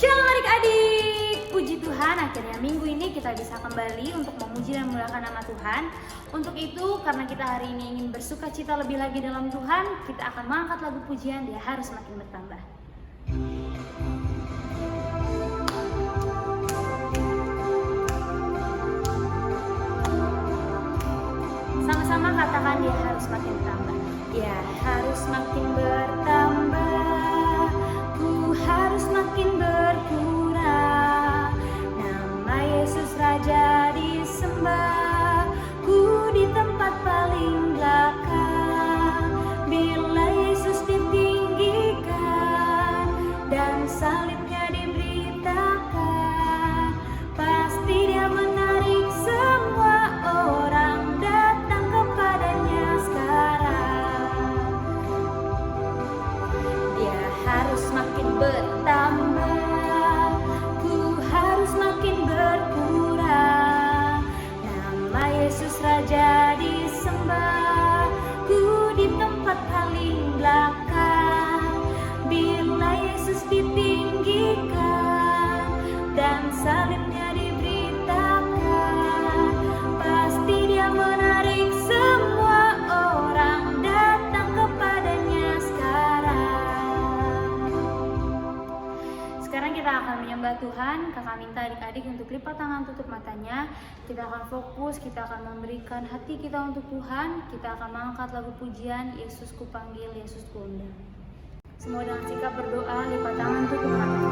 Shalom adik-adik, puji Tuhan akhirnya minggu ini kita bisa kembali untuk memuji dan memuliakan nama Tuhan. Untuk itu karena kita hari ini ingin bersuka cita lebih lagi dalam Tuhan, kita akan mengangkat lagu pujian Dia Harus Makin Bertambah. Sama-sama katakan Dia harus makin bertambah. Dia harus makin bertambah, ku harus makin berkurang. Nama Yesus Raja disembah, ku di tempat paling belakang. Bila Yesus ditinggikan dan salibnya diberitakan, pasti Dia menarik semua orang datang kepadanya sekarang. Dia harus makin bertambah, ku harus makin berkurang. Nama Yesus Raja disembah, ku di tempat paling belakang. Bila Yesus ditinggikan dan salibnya diberitakan, pasti Dia menarik semua orang datang kepadanya sekarang. Sekarang kita akan menyembah Tuhan. Kakak minta adik-adik untuk lipat tangan, tutup matanya. Kita akan fokus, kita akan memberikan hati kita untuk Tuhan. Kita akan mengangkat lagu pujian Yesus ku panggil, Yesus ku undang. Semua dengan sikap berdoa, lipat tangan, tutup matanya.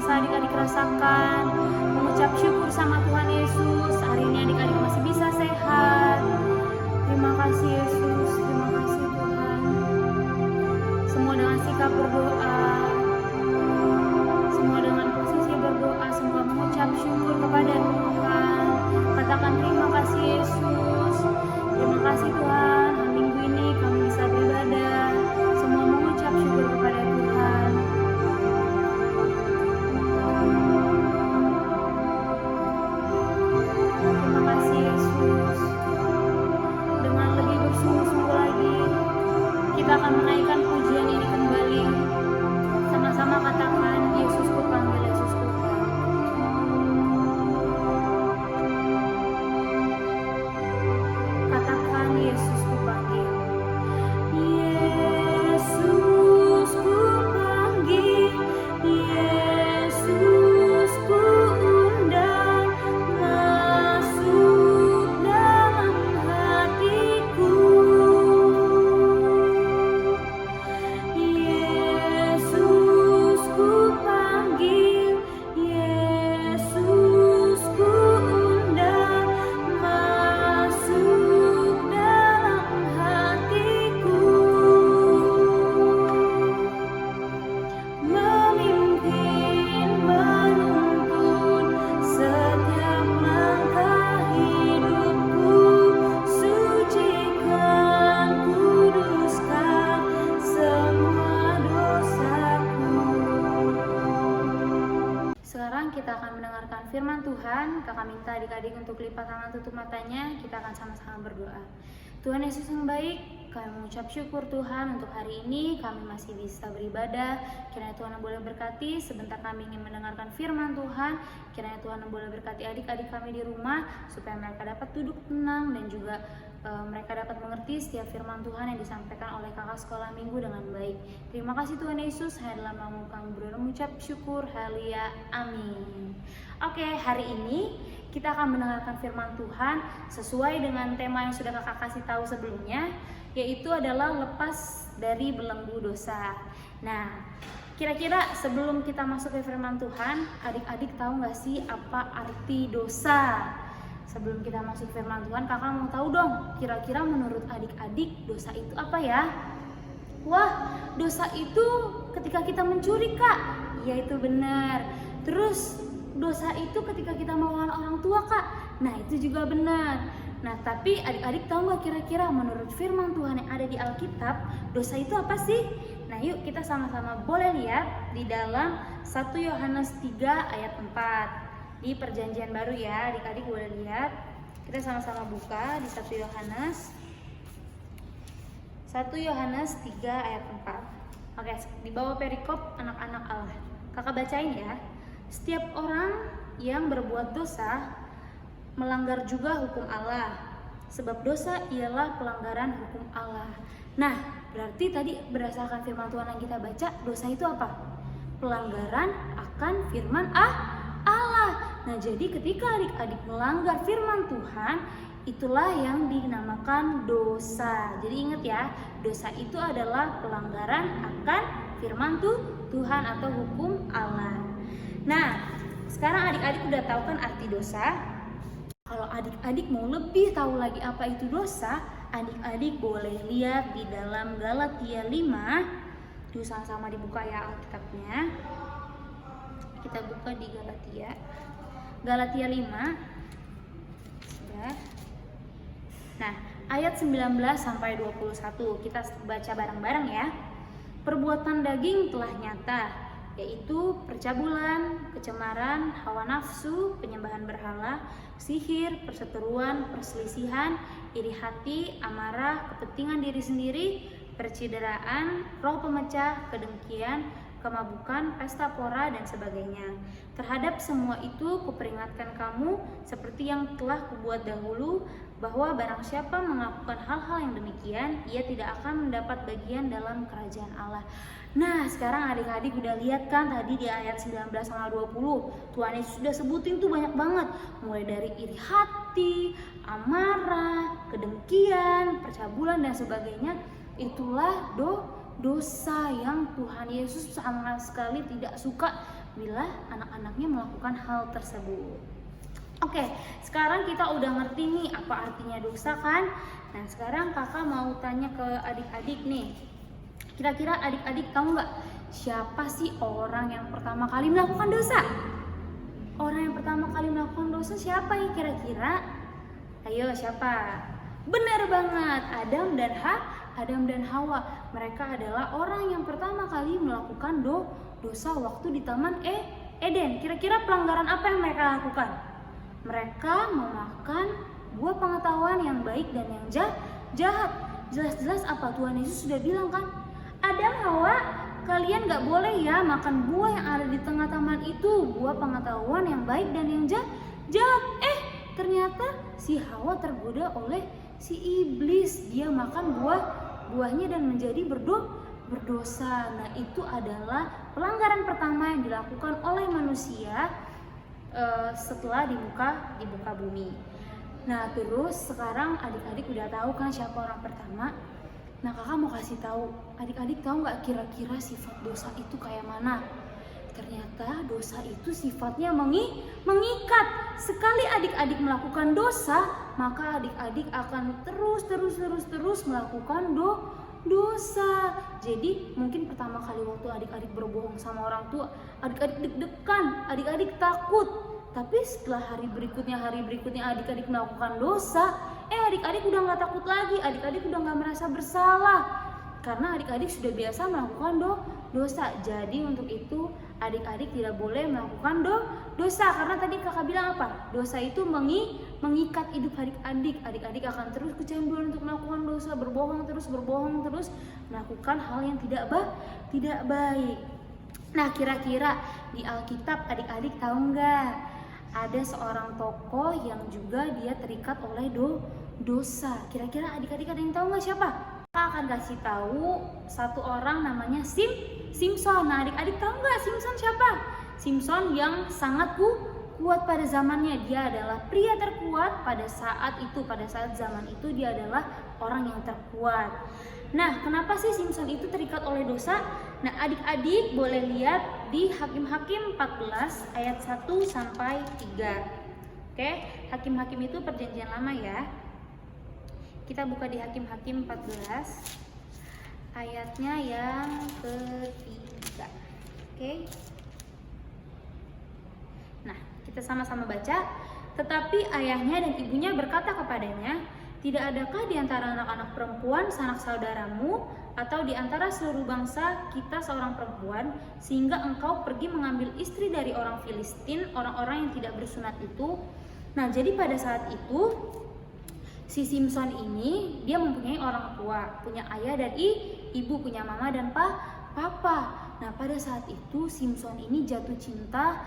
Adik-adik rasakan, mengucap syukur sama Tuhan Yesus. Hari ini adik-adik masih bisa sehat. Terima kasih Yesus. Semua dengan sikap berdoa, semua dengan posisi berdoa, semua mengucap syukur kepada Tuhan. Katakan terima kasih Yesus, terima kasih Tuhan, minggu ini kami bisa beribadah. Semua mengucap syukur kepada Tuhan. Terima kasih Yesus. Dengan lebih bersungguh-sungguh lagi, kita akan menaikkan pujian ini kembali. Sama-sama katakan, Yesusku panggil, Yesusku panggil. Katakan, Yesusku panggil. Yesusku panggil, Yesusku undang, masuk dalam hatiku. Yesusku panggil, Yesusku undang, masuk dalam hatiku. Memimpin, menuntun setiap langkah hidupku, sucikan, kuduskan semua dosaku. Sekarang kita akan mendengarkan firman Tuhan. Kakak minta adik-adik untuk lipat tangan, tutup matanya. Kita akan sama-sama berdoa. Tuhan Yesus yang baik, kami mengucap syukur Tuhan untuk hari ini kami masih bisa beribadah. Kiranya Tuhan yang boleh berkati, sebentar kami ingin mendengarkan firman Tuhan. Kiranya Tuhan yang boleh berkati adik-adik kami di rumah, supaya mereka dapat duduk tenang dan juga mereka dapat mengerti setiap firman Tuhan yang disampaikan oleh kakak sekolah minggu dengan baik. Terima kasih Tuhan Yesus, hanya dalam nama kami berdoa mengucap syukur, haleluya, amin. Oke, hari ini kita akan mendengarkan firman Tuhan sesuai dengan tema yang sudah kakak kasih tahu sebelumnya, yaitu adalah lepas dari belenggu dosa. Nah, kira-kira sebelum kita masuk ke firman Tuhan, adik-adik tahu nggak sih apa arti dosa? Sebelum kita masuk firman Tuhan, kakak mau tahu dong, kira-kira menurut adik-adik dosa itu apa ya? Wah, dosa itu ketika kita mencuri, Kak. Ya, itu benar. Terus dosa itu ketika kita melawan orang tua, Kak. Nah, itu juga benar. Nah, tapi adik-adik tahu nggak kira-kira menurut firman Tuhan yang ada di Alkitab, dosa itu apa sih? Nah, yuk kita sama-sama boleh lihat di dalam 1 Yohanes 3 ayat 4. Di perjanjian baru ya, adik-adik boleh lihat. Kita sama-sama buka di 1 Yohanes 3 ayat 4. Oke, di bawah perikop anak-anak Allah. Kakak bacain ya. Setiap orang yang berbuat dosa melanggar juga hukum Allah, sebab dosa ialah pelanggaran hukum Allah. Nah, berarti tadi berdasarkan firman Tuhan yang kita baca, dosa itu apa? Pelanggaran akan firman Allah. Nah, jadi ketika adik-adik melanggar firman Tuhan, itulah yang dinamakan dosa. Jadi ingat ya, dosa itu adalah pelanggaran akan firman Tuhan atau hukum Allah. Nah, sekarang adik-adik udah tahu kan arti dosa. Kalau adik-adik mau lebih tahu lagi apa itu dosa, adik-adik boleh lihat di dalam Galatia 5. Yuk sama-sama dibuka ya Alkitabnya. Kita buka di Galatia 5. Sudah. Nah, ayat 19 sampai 21 kita baca bareng-bareng ya. Perbuatan daging telah nyata, yaitu percabulan, kecemaran, hawa nafsu, penyembahan berhala, sihir, perseteruan, perselisihan, iri hati, amarah, kepentingan diri sendiri, percideraan, roh pemecah, kedengkian, kemabukan, pesta pora, dan sebagainya. Terhadap semua itu kuperingatkan kamu seperti yang telah kubuat dahulu, bahwa barang siapa melakukan hal-hal yang demikian, ia tidak akan mendapat bagian dalam kerajaan Allah. Nah, sekarang adik-adik udah lihat kan tadi di ayat 19 sama 20, Tuhan Yesus sudah sebutin tuh banyak banget, mulai dari iri hati, amarah, kedengkian, percabulan, dan sebagainya. Itulah dosa yang Tuhan Yesus sama sekali tidak suka bila anak-anaknya melakukan hal tersebut. Oke, sekarang kita udah ngerti nih apa artinya dosa kan? Nah, sekarang kakak mau tanya ke adik-adik nih. Kira-kira adik-adik tahu nggak siapa sih orang yang pertama kali melakukan dosa? Orang yang pertama kali melakukan dosa siapa ya kira-kira? Ayo siapa? Benar banget, Adam dan Hawa. Mereka adalah orang yang pertama kali melakukan dosa waktu di Taman Eden. Kira-kira pelanggaran apa yang mereka lakukan? Mereka memakan buah pengetahuan yang baik dan yang jahat. Jelas-jelas apa Tuhan Yesus sudah bilang kan? Adam, Hawa, kalian gak boleh ya makan buah yang ada di tengah taman itu, buah pengetahuan yang baik dan yang jahat. Ternyata si Hawa tergoda oleh si iblis. Dia makan buahnya dan menjadi berdosa. Nah, itu adalah pelanggaran pertama yang dilakukan oleh manusia setelah di muka bumi. Nah, terus sekarang adik-adik udah tahu kan siapa orang pertama? Nah, kakak mau kasih tahu, adik-adik tahu nggak kira-kira sifat dosa itu kayak mana? Ternyata dosa itu sifatnya mengikat. Sekali adik-adik melakukan dosa, maka adik-adik akan terus melakukan dosa. Jadi mungkin pertama kali waktu adik-adik berbohong sama orang tua, adik-adik deg-degan, adik-adik takut. Tapi setelah hari berikutnya adik-adik melakukan dosa, adik-adik udah gak takut lagi, adik-adik udah gak merasa bersalah. Karena adik-adik sudah biasa melakukan dosa. Jadi untuk itu adik-adik tidak boleh melakukan dosa. Karena tadi kakak bilang apa? Dosa itu mengikat hidup adik-adik. Adik-adik akan terus kecanduan untuk melakukan dosa, berbohong terus, melakukan hal yang tidak baik. Nah, kira-kira di Alkitab adik-adik tahu nggak? Ada seorang tokoh yang juga dia terikat oleh dosa. Kira-kira adik-adik ada yang tahu nggak siapa? Kita akan kasih tahu satu orang namanya Simpson. Nah, adik-adik tahu nggak Simpson siapa? Simpson yang sangat kuat pada zamannya. Dia adalah pria terkuat pada saat zaman itu dia adalah orang yang terkuat. Nah, kenapa sih Simpson itu terikat oleh dosa? Nah, adik-adik boleh lihat di Hakim-Hakim 14 ayat 1 sampai 3. Oke, Hakim-Hakim itu perjanjian lama ya. Kita buka di Hakim-Hakim 14 ayatnya yang ketiga. Oke. Nah, kita sama-sama baca. Tetapi ayahnya dan ibunya berkata kepadanya, "Tidak adakah di antara anak-anak perempuan sanak saudaramu atau di antara seluruh bangsa kita seorang perempuan, sehingga engkau pergi mengambil istri dari orang Filistin, orang-orang yang tidak bersunat itu?" Nah, jadi pada saat itu si Simpson ini dia mempunyai orang tua, punya ayah dan ibu, punya mama dan papa. Nah, pada saat itu Simpson ini jatuh cinta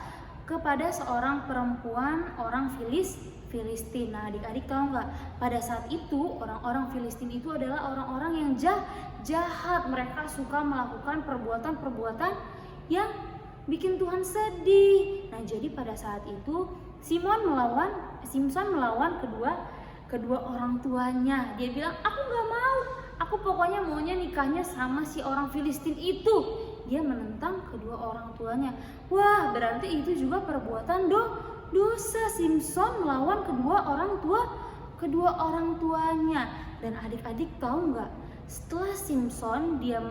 kepada seorang perempuan orang Filistin. Nah, adik-adik tahu nggak? Pada saat itu orang-orang Filistin itu adalah orang-orang yang jahat. Mereka suka melakukan perbuatan-perbuatan yang bikin Tuhan sedih. Nah, jadi pada saat itu Simpson melawan kedua orang tuanya. Dia bilang, "Aku nggak mau. Aku pokoknya maunya nikahnya sama si orang Filistin itu." Dia menentang kedua orang tuanya. Wah, berarti itu juga perbuatan dosa. Simpson melawan kedua orang tuanya. Dan adik-adik tahu nggak? Setelah Simpson dia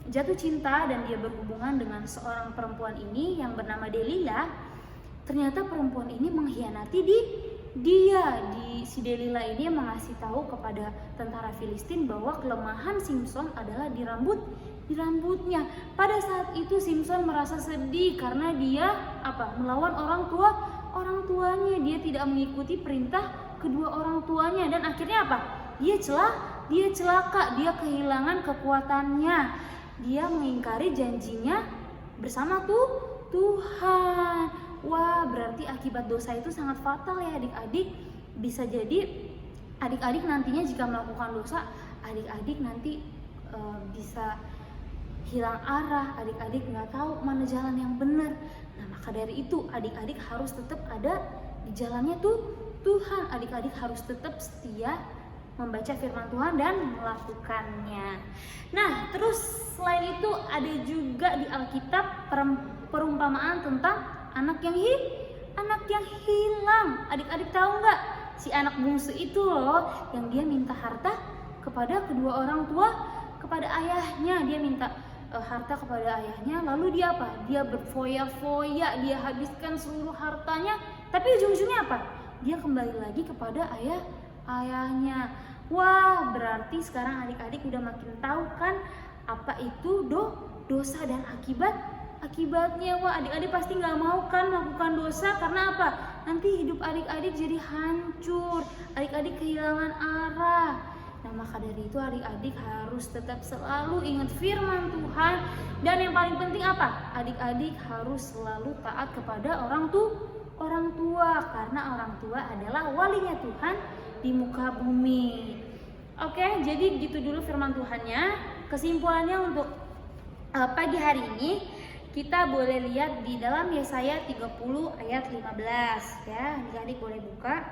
jatuh cinta dan dia berhubungan dengan seorang perempuan ini yang bernama Delila, ternyata perempuan ini mengkhianati si Delila ini mengasih tahu kepada tentara Filistin bahwa kelemahan Simpson adalah di rambutnya. Pada saat itu Simpson merasa sedih karena dia melawan orang tuanya. Dia tidak mengikuti perintah kedua orang tuanya dan akhirnya Dia celaka, dia kehilangan kekuatannya. Dia mengingkari janjinya bersama Tuhan. Wah, berarti akibat dosa itu sangat fatal ya adik-adik. Bisa jadi adik-adik nantinya jika melakukan dosa, adik-adik nanti bisa hilang arah, adik-adik nggak tahu mana jalan yang benar. Nah, maka dari itu adik-adik harus tetap ada di jalannya Tuhan. Adik-adik harus tetap setia membaca firman Tuhan dan melakukannya. Nah, terus selain itu ada juga di Alkitab perumpamaan tentang anak yang hilang. Adik-adik tahu nggak? Si anak bungsu itu loh yang dia minta harta kepada kedua orang kepada ayahnya, dia minta harta kepada ayahnya, lalu dia apa? Dia berfoya-foya, dia habiskan seluruh hartanya, tapi ujung-ujungnya apa? Dia kembali lagi kepada ayahnya. Wah, berarti sekarang adik-adik udah makin tahu kan apa itu dosa dan akibatnya. Wah, adik-adik pasti nggak mau kan melakukan dosa, karena apa? Nanti hidup adik-adik jadi hancur, adik-adik kehilangan arah. Nah, maka dari itu adik-adik harus tetap selalu ingat firman Tuhan. Dan yang paling penting apa? Adik-adik harus selalu taat kepada orang tua, karena orang tua adalah walinya Tuhan di muka bumi. Oke, jadi gitu dulu firman Tuhannya. Kesimpulannya untuk pagi hari ini, kita boleh lihat di dalam Yesaya 30 ayat 15 ya. Adik-adik boleh buka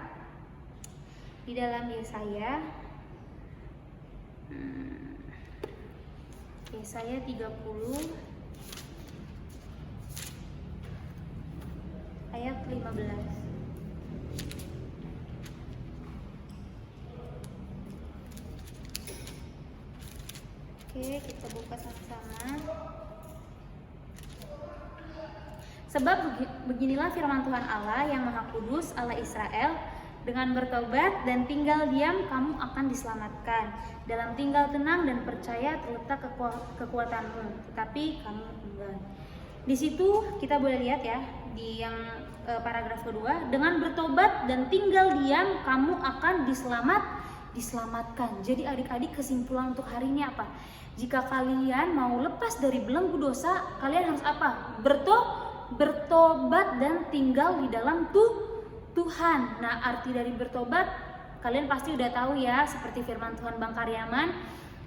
di dalam Yesaya 30 ayat 15. Oke, kita buka sama-sama. Sebab beginilah firman Tuhan Allah yang Maha Kudus, Allah Israel, dengan bertobat dan tinggal diam kamu akan diselamatkan. Dalam tinggal tenang dan percaya terletak kekuatanmu, tetapi kamu enggan. Di situ kita boleh lihat ya, di yang paragraf kedua, dengan bertobat dan tinggal diam kamu akan diselamatkan. Jadi adik-adik, kesimpulan untuk hari ini apa? Jika kalian mau lepas dari belenggu dosa, kalian harus apa? Bertobat dan tinggal di dalam Tuhan. Nah, arti dari bertobat kalian pasti udah tahu ya, seperti firman Tuhan Bang Karyaman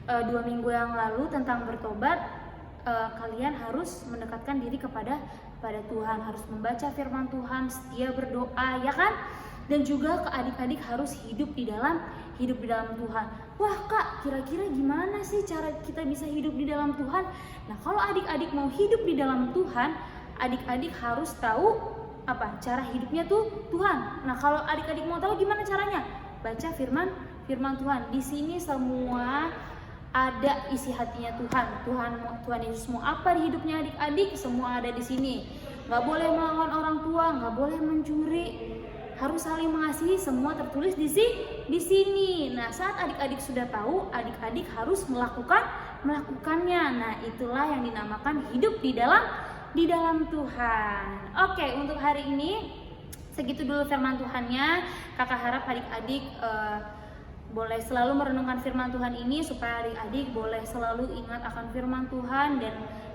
2 minggu yang lalu tentang bertobat. Kalian harus mendekatkan diri kepada Tuhan, harus membaca firman Tuhan, setia berdoa, ya kan? Dan juga ke adik-adik harus hidup di dalam Tuhan. Wah Kak, kira-kira gimana sih cara kita bisa hidup di dalam Tuhan? Nah, kalau adik-adik mau hidup di dalam Tuhan, adik-adik harus tahu apa cara hidupnya Tuhan. Nah, kalau adik-adik mau tahu gimana caranya, baca firman Tuhan. Di sini semua ada isi hatinya Tuhan Yesus mau apa di hidupnya adik-adik, semua ada di sini. Nggak boleh melawan orang tua, nggak boleh mencuri, harus saling mengasihi, semua tertulis di sini. Nah, saat adik-adik sudah tahu, adik-adik harus melakukannya. Nah, itulah yang dinamakan hidup di dalam Tuhan. Oke, untuk hari ini segitu dulu firman Tuhannya. Kakak harap adik-adik boleh selalu merenungkan firman Tuhan ini, supaya adik-adik boleh selalu ingat akan firman Tuhan dan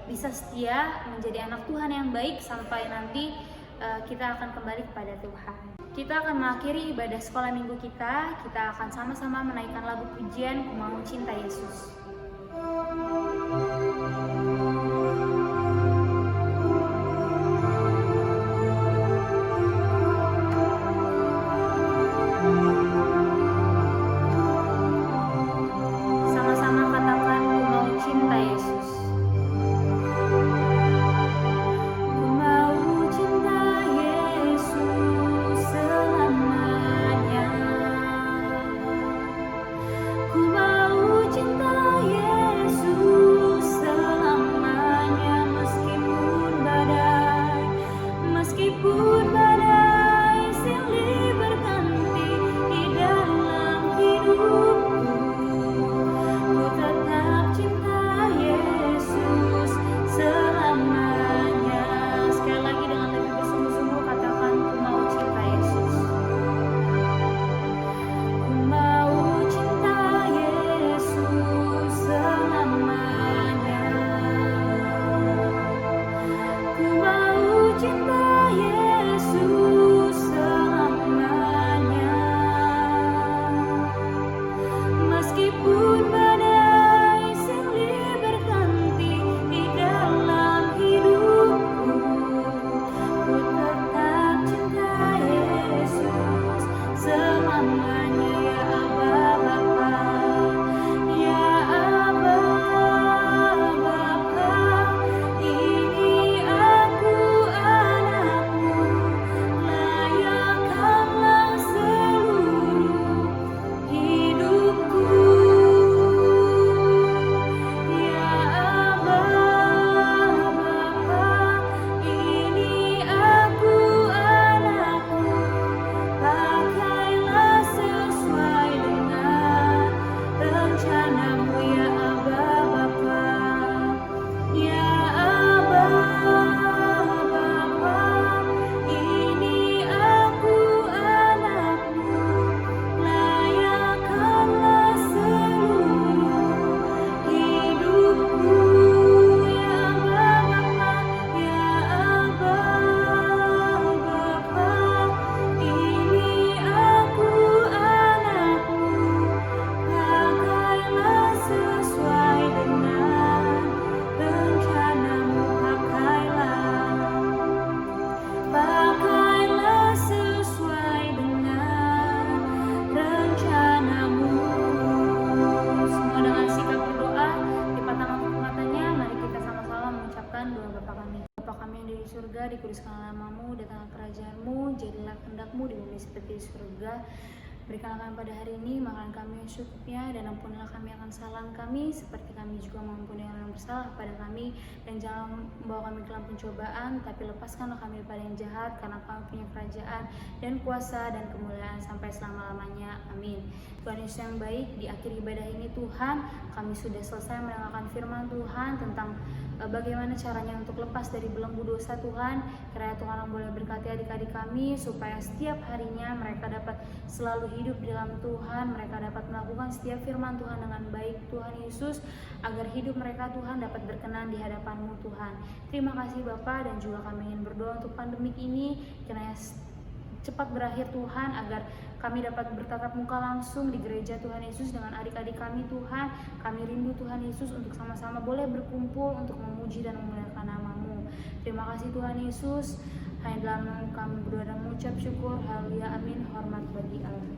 bisa setia menjadi anak Tuhan yang baik sampai nanti kita akan kembali kepada Tuhan. Kita akan mengakhiri ibadah sekolah minggu kita. Kita akan sama-sama menaikkan lagu pujian Ku Mau Cinta Yesus. Sama-sama katakan, Ku mau cinta Yesus. Ku mau cinta Yesus selamanya. Ku mau cinta Yesus selamanya. di surga, dikuduskanlah namamu, datanglah kerajaanmu, jadilah kehendak-mu di bumi seperti di surga. Berikanlah kami pada hari ini makanan kami yang secukupnya, dan ampunilah kami akan kesalahan kami, seperti kami juga mengampuni orang yang bersalah kepada kami. Dan jangan membawa kami ke dalam pencobaan, tapi lepaskanlah kami daripada yang jahat, karena kami punya kerajaan dan kuasa dan kemuliaan sampai selama-lamanya. Amin. Tuhan Yesus yang baik, di akhir ibadah ini Tuhan, kami sudah selesai mendengarkan firman Tuhan tentang bagaimana caranya untuk lepas dari belenggu dosa Tuhan. Kiranya Tuhan yang boleh berkati adik-adik kami supaya setiap harinya mereka dapat selalu hidup di dalam Tuhan, mereka dapat melakukan setiap firman Tuhan dengan baik Tuhan Yesus, agar hidup mereka Tuhan dapat berkenan di hadapan-Mu Tuhan. Terima kasih Bapa, dan juga kami ingin berdoa untuk pandemik ini kiranya cepat berakhir Tuhan, agar kami dapat bertatap muka langsung di gereja Tuhan Yesus dengan adik-adik kami Tuhan. Kami rindu Tuhan Yesus untuk sama-sama boleh berkumpul untuk memuji dan memuliakan nama-Mu. Terima kasih Tuhan Yesus. Hanya dalam nama kami berdoa dan mengucap syukur. Haleluya, amin. Hormat bagi Allah.